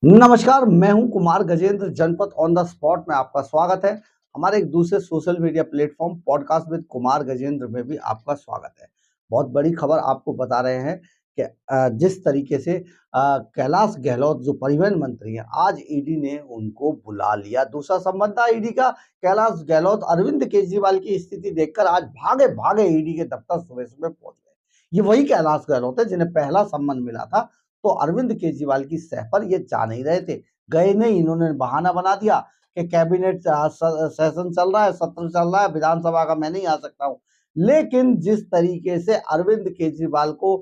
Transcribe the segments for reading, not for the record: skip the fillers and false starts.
नमस्कार, मैं हूं कुमार गजेंद्र। जनपद ऑन द स्पॉट में आपका स्वागत है। हमारे एक दूसरे social media platform podcast with Kumar Gajendra में भी आपका स्वागत है। बहुत बड़ी खबर आपको बता रहे हैं कि जिस तरीके से कैलाश गहलोत जो परिवहन मंत्री हैं, आज ईडी ने उनको बुला लिया। दूसरा संबंध था ईडी का। कैलाश गहलोत अरविंद केजरीवाल की स्थिति देखकर आज भागे भागे ईडी के दफ्तर सुबह सुबह पहुंच गए। ये वही कैलाश गहलोत है जिन्हें पहला सम्मन मिला था, तो अरविंद केजरीवाल की सह पर ये जा नहीं रहे थे। गए नहीं, इन्होंने बहाना बना दिया कि कैबिनेट सेशन चल रहा है, सत्र चल रहा है, विधानसभा का मैं नहीं आ सकता हूं। लेकिन जिस तरीके से अरविंद केजरीवाल को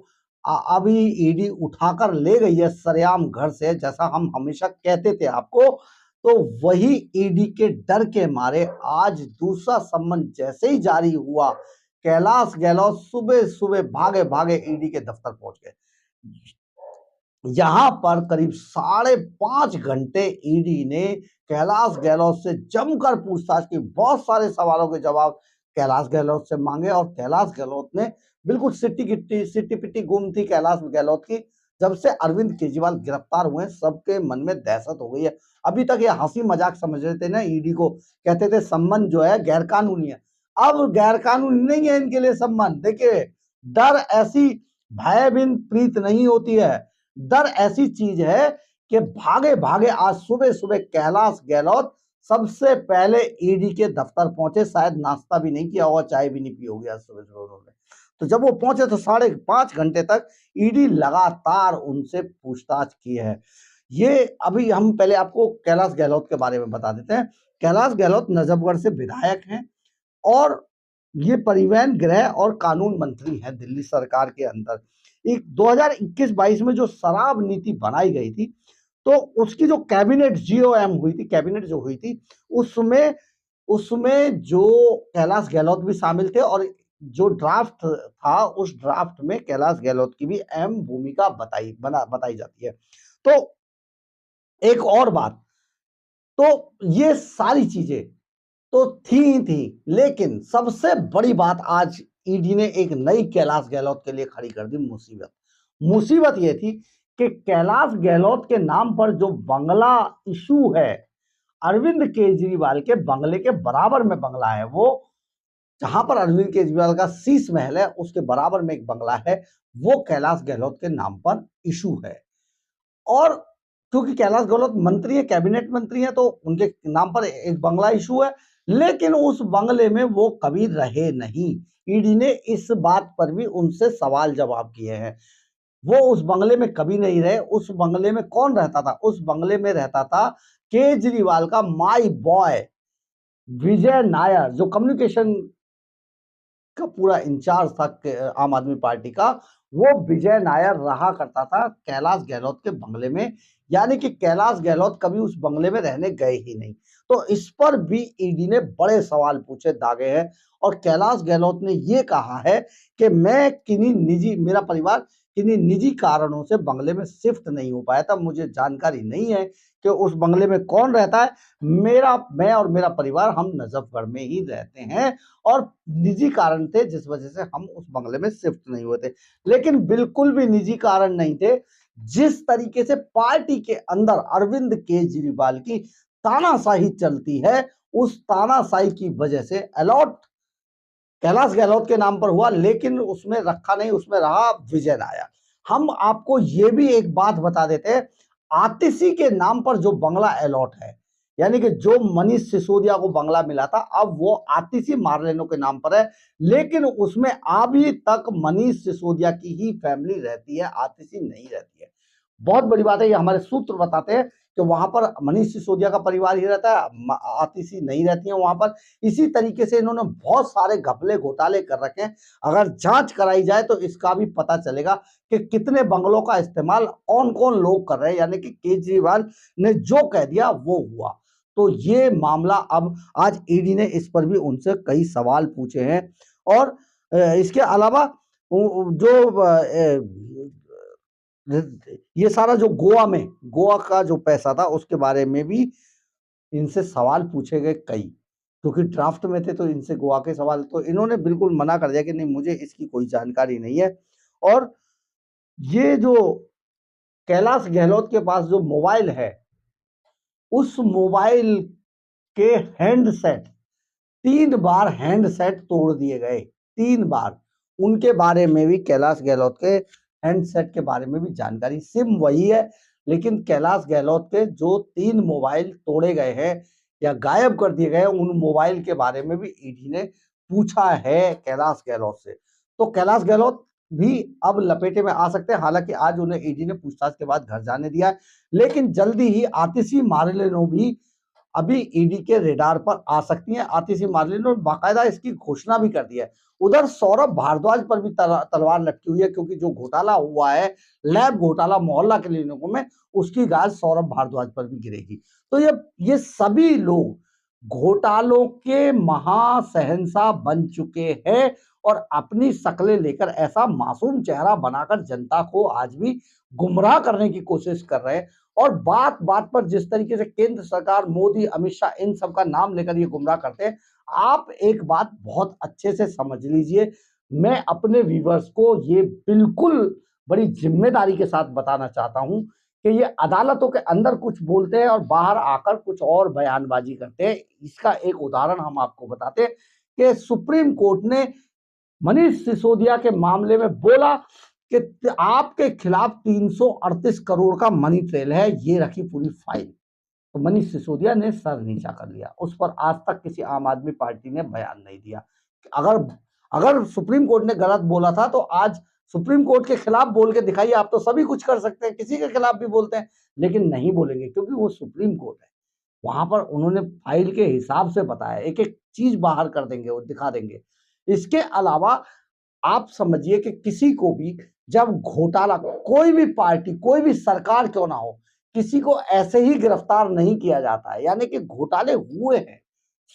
अभी ईडी उठाकर ले गई है सरेआम घर से, जैसा हम हमेशा कहते थे आपको, तो वही ईडी के डर के मारे आज दूसरा सम्मन जैसे ही जारी हुआ, कैलाश गहलोत सुबह सुबह भागे भागे ईडी के दफ्तर पहुंच गए। यहां पर करीब 5.5 घंटे ईडी ने कैलाश गहलोत से जमकर पूछताछ की। बहुत सारे सवालों के जवाब कैलाश गहलोत से मांगे और कैलाश गहलोत ने बिल्कुल सिट्टी पिट्टी गुम थी कैलाश गहलोत की। जब से अरविंद केजरीवाल गिरफ्तार हुए, सबके मन में दहशत हो गई है। अभी तक ये हंसी मजाक समझ रहे थे ना ईडी को, कहते थे सम्मन जो है गैर कानूनी है। अब गैर कानूनी नहीं है इनके लिए सम्मन। देखिए, डर ऐसी भय बिन प्रीत नहीं होती है। डर ऐसी चीज है कि भागे भागे आज सुबह सुबह कैलाश गहलोत सबसे पहले ईडी के दफ्तर पहुंचे। शायद नाश्ता भी नहीं किया होगा, चाय भी नहीं पी होगी आज सुबह सुबह उन्होंने। तो जब वो पहुंचे तो 5.5 घंटे तक ईडी लगातार उनसे पूछताछ की है। ये अभी हम पहले आपको कैलाश गहलोत के बारे में बता देते हैं। कैलाश गहलोत नजफगढ़ से विधायक हैं और ये परिवहन, गृह और कानून मंत्री हैं दिल्ली सरकार के अंदर। एक 2021-22 में जो शराब नीति बनाई गई थी, तो उसकी जो कैबिनेट जीओएम हुई थी, कैबिनेट जो हुई थी, उसमें उसमें जो कैलाश गहलोत भी शामिल थे और जो ड्राफ्ट था, उस ड्राफ्ट में कैलाश गहलोत की भी अहम भूमिका बताई जाती है। तो एक और बात, तो ये सारी चीजें तो थी ही थी, लेकिन सबसे बड़ी बात आज ईडी ने एक नई कैलाश गहलोत के लिए खड़ी कर दी मुसीबत। मुसीबत ये थी कि कैलाश गहलोत के नाम पर जो बंगला इशू है, अरविंद केजरीवाल के बंगले के बराबर में बंगला है वो, जहां पर अरविंद केजरीवाल का शीश महल है उसके बराबर में एक बंगला है, वो कैलाश गहलोत के नाम पर इशू है। और क्योंकि कैलाश गहलोत मंत्री है, कैबिनेट मंत्री है, तो उनके नाम पर एक बंगला इशू है, लेकिन उस बंगले में वो कभी रहे नहीं। ईडी ने इस बात पर भी उनसे सवाल जवाब किए हैं। वो उस बंगले में कभी नहीं रहे। उस बंगले में कौन रहता था? उस बंगले में रहता था केजरीवाल का माई बॉय विजय नायर, जो कम्युनिकेशन का पूरा इंचार्ज था आम आदमी पार्टी का। वो विजय नायर रहा करता था कैलाश गहलोत के बंगले में, यानी कि कैलाश गहलोत कभी उस बंगले में रहने गए ही नहीं। तो इस पर भी ईडी ने बड़े सवाल पूछे, दागे हैं। और कैलाश गहलोत ने ये कहा है कि मेरा परिवार किन्हीं निजी कारणों से बंगले में शिफ्ट नहीं हो पाया था। मुझे जानकारी नहीं है कि उस बंगले में कौन रहता है। मैं और मेरा परिवार हम नजफगढ़ में ही रहते हैं और निजी कारण थे जिस वजह से हम उस बंगले में शिफ्ट नहीं हुए थे। लेकिन बिल्कुल भी निजी कारण नहीं थे। जिस तरीके से पार्टी के अंदर अरविंद केजरीवाल की तानाशाही चलती है, उस तानाशाही की वजह से अलॉट कैलाश गहलोत के नाम पर हुआ, लेकिन उसमें रखा नहीं, उसमें रहा विजय नायर। हम आपको ये भी एक बात बता देते हैं, आतिशी के नाम पर जो बंगला अलॉट है, यानी कि जो मनीष सिसोदिया को बंगला मिला था, अब वो आतिशी मार्लेनो के नाम पर है, लेकिन उसमें अभी तक मनीष सिसोदिया की ही फैमिली रहती है, आतिशी नहीं रहती है। बहुत बड़ी बात है, ये हमारे सूत्र बताते हैं कि वहां पर मनीष सिसोदिया का परिवार ही रहता है, आतिशी नहीं रहती है वहां पर। इसी तरीके से इन्होंने बहुत सारे घपले घोटाले कर रखे हैं। अगर जांच कराई जाए तो इसका भी पता चलेगा कि कितने बंगलों का इस्तेमाल कौन कौन लोग कर रहे हैं, यानी कि केजरीवाल ने जो कह दिया वो हुआ। तो ये मामला अब आज ईडी ने इस पर भी उनसे कई सवाल पूछे हैं। और इसके अलावा जो ये सारा जो गोवा का जो पैसा था उसके बारे में भी इनसे सवाल पूछे गए कई, क्योंकि ड्राफ्ट में थे तो इनसे गोवा के सवाल, तो इन्होंने बिल्कुल मना कर दिया कि नहीं, मुझे इसकी कोई जानकारी नहीं है। और ये जो कैलाश गहलोत के पास जो मोबाइल है, उस मोबाइल के हैंडसेट 3 बार हैंडसेट तोड़ दिए गए, 3 बार। उनके बारे में भी, कैलाश गहलोत के हैंडसेट के बारे में भी जानकारी, सिम वही है, लेकिन कैलाश गहलोत के जो 3 मोबाइल तोड़े गए हैं या गायब कर दिए गए, उन मोबाइल के बारे में भी ईडी ने पूछा है कैलाश गहलोत से। तो कैलाश गहलोत भी अब लपेटे में आ सकते हैं। हालांकि आज उन्हें ईडी ने पूछताछ के बाद घर जाने दिया है, लेकिन जल्दी ही आतिशी मार्लेनो भी अभी ईडी के रेडार पर आ सकती हैं। आतिशी मार्लेनो ने बाकायदा इसकी घोषणा भी कर दी है। उधर सौरभ भारद्वाज पर भी तलवार लटकी हुई है, क्योंकि जो घोटाला हुआ है, लैब घोटाला मोहल्ला क्लिनिकों में, उसकी गाज सौरभ भारद्वाज पर भी गिरेगी। तो ये सभी लोग घोटालों के महाशहंशाह बन चुके हैं और अपनी शक्लें लेकर ऐसा मासूम चेहरा बनाकर जनता को आज भी गुमराह करने की कोशिश कर रहे हैं। और बात बात पर जिस तरीके से केंद्र सरकार, मोदी, अमित शाह, इन सब का नाम लेकर ये गुमराह करते हैं, आप एक बात बहुत अच्छे से समझ लीजिए। मैं अपने व्यूअर्स को ये बिल्कुल बड़ी जिम्मेदारी के साथ बताना चाहता हूं कि ये अदालतों के अंदर कुछ बोलते हैं और बाहर आकर कुछ और बयानबाजी करते हैं। इसका एक उदाहरण हम आपको बताते हैं कि सुप्रीम कोर्ट ने मनीष सिसोदिया के मामले में बोला कि आपके खिलाफ 338 करोड़ का मनी ट्रेल है, ये रखी पूरी फाइल। तो मनीष सिसोदिया ने सर नीचा कर लिया। उस पर आज तक किसी आम आदमी पार्टी ने बयान नहीं दिया। अगर अगर सुप्रीम कोर्ट ने गलत बोला था तो आज सुप्रीम कोर्ट के खिलाफ बोल के दिखाइए। आप तो सभी कुछ कर सकते हैं, किसी के खिलाफ भी बोलते हैं, लेकिन नहीं बोलेंगे क्योंकि वो सुप्रीम कोर्ट है। वहां पर उन्होंने फाइल के हिसाब से बताया, एक एक चीज बाहर कर देंगे, वो दिखा देंगे। इसके अलावा आप समझिए कि किसी को भी जब घोटाला, कोई भी पार्टी, कोई भी सरकार क्यों ना हो, किसी को ऐसे ही गिरफ्तार नहीं किया जाता है। यानी कि घोटाले हुए हैं।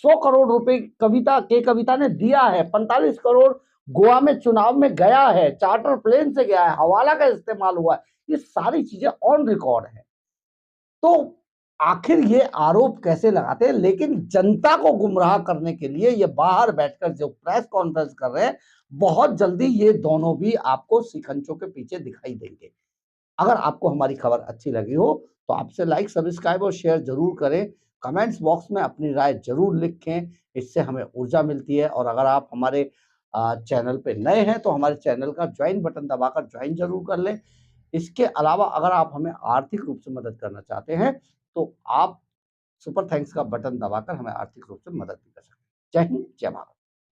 100 करोड़ रुपए कविता ने दिया है, 45 करोड़ गोवा में चुनाव में गया है, चार्टर प्लेन से गया है, हवाला का इस्तेमाल हुआ है, ये सारी चीजें ऑन रिकॉर्ड है। तो आखिर ये आरोप कैसे लगाते हैं? लेकिन जनता को गुमराह करने के लिए ये बाहर बैठकर जो प्रेस कॉन्फ्रेंस कर रहे हैं, बहुत जल्दी ये दोनों भी आपको शिकंजों के पीछे दिखाई देंगे। अगर आपको हमारी खबर अच्छी लगी हो तो आपसे लाइक, सब्सक्राइब और शेयर जरूर करें। कमेंट्स बॉक्स में अपनी राय जरूर लिखें, इससे हमें ऊर्जा मिलती है। और अगर आप हमारे चैनल पे नए हैं तो हमारे चैनल का ज्वाइन बटन दबाकर ज्वाइन जरूर कर लें। इसके अलावा अगर आप हमें आर्थिक रूप से मदद करना चाहते हैं तो आप सुपर थैंक्स का बटन दबाकर हमें आर्थिक रूप से मदद भी कर सकते हैं। जय हिंद, जय भारत।